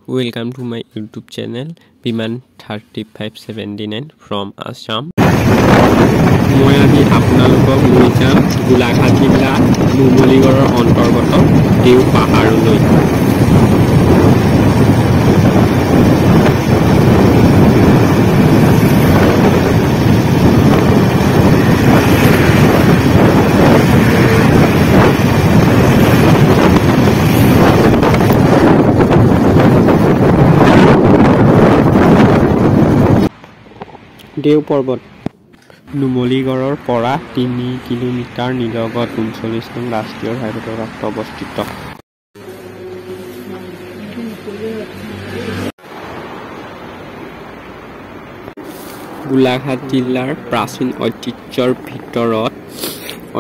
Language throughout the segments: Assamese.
Welcome to my YouTube channel Biman 3579 from Assam. মই আজি আপোনালোকক লৈ যাম গোলাঘাট জিলা নুমলীগড়ৰ অন্তৰ্গত দেও পাহাৰলৈ। দেও পৰ্বত নুমলীগড়ৰ পৰা 3 কিলোমিটাৰ নিলগত 39 নং ৰাষ্ট্ৰীয় ঘাইপথৰ কাষত অৱস্থিত। গোলাঘাট জিলাৰ প্ৰাচীন ঐতিহ্যৰ ভিতৰত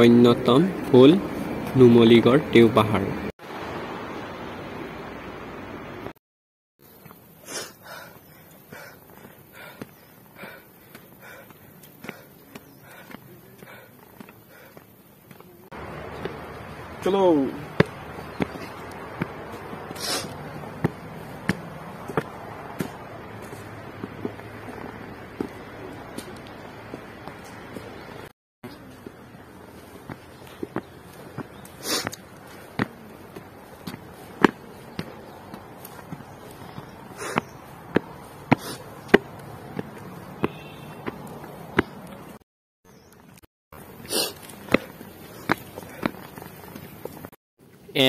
অন্যতম হ'ল নুমলীগড় দেও পাহাৰ। Hello.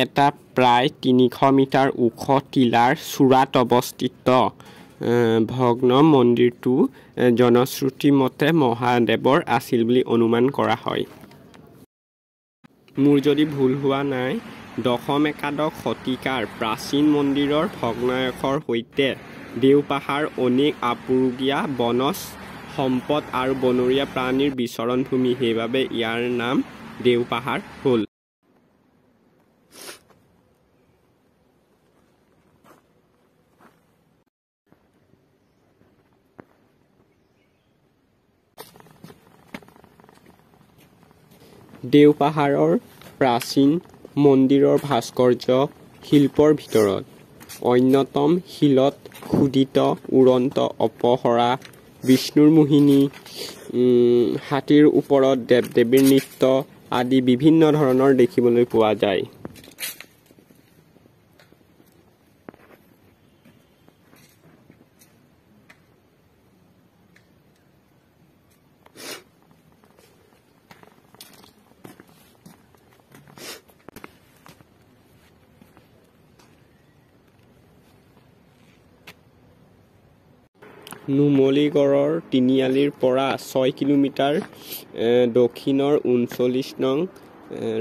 এটা প্ৰায় 300 মিটাৰ ওখ টিলাৰ চূড়াত অৱস্থিত ভগ্ন মন্দিৰটো জনশ্ৰুতি মতে মহাদেৱৰ আছিল বুলি অনুমান কৰা হয়। মোৰ যদি ভুল হোৱা নাই, 10-11 শতিকাৰ প্ৰাচীন মন্দিৰৰ ভগ্নাৱশেষৰ সৈতে দেও পাহাৰ অনেক আপুৰুগীয়া বনজ সম্পদ আৰু বনৰীয়া প্ৰাণীৰ বিচৰণ ভূমি, সেইবাবে ইয়াৰ নাম দেও পাহাৰ হ'ল। দেও পাহাৰৰ প্ৰাচীন মন্দিৰৰ ভাস্কৰ্য শিল্পৰ ভিতৰত অন্যতম শিলত খোদিত উৰন্ত অপহৰা, বিষ্ণুৰ মোহিনী, হাতীৰ ওপৰত দেৱ-দেৱীৰ নৃত্য আদি বিভিন্ন ধৰণৰ দেখিবলৈ পোৱা যায়। নুমলীগড়ৰ তিনিআলিৰ পৰা 6 কিলোমিটাৰ দক্ষিণৰ 39 নং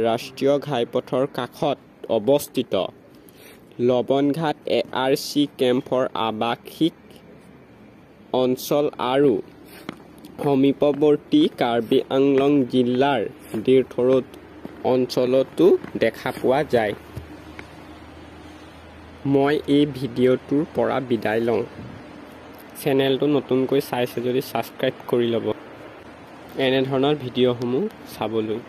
ৰাষ্ট্ৰীয় ঘাইপথৰ কাষত অৱস্থিত লৱণঘাট ARC কেম্পৰ আৱাসিক অঞ্চল আৰু সমীপৱৰ্তী কাৰ্বি আংলং জিলাৰ দেওথৰদ অঞ্চলতো দেখা পোৱা যায়। মই এই ভিডিঅ'টোৰ পৰা বিদায় লওঁ। চেনেলটো নতুনকৈ চাইছে যদি ছাবস্ক্ৰাইব কৰি ল'ব এনে ধৰণৰ ভিডিঅ'সমূহ চাবলৈ।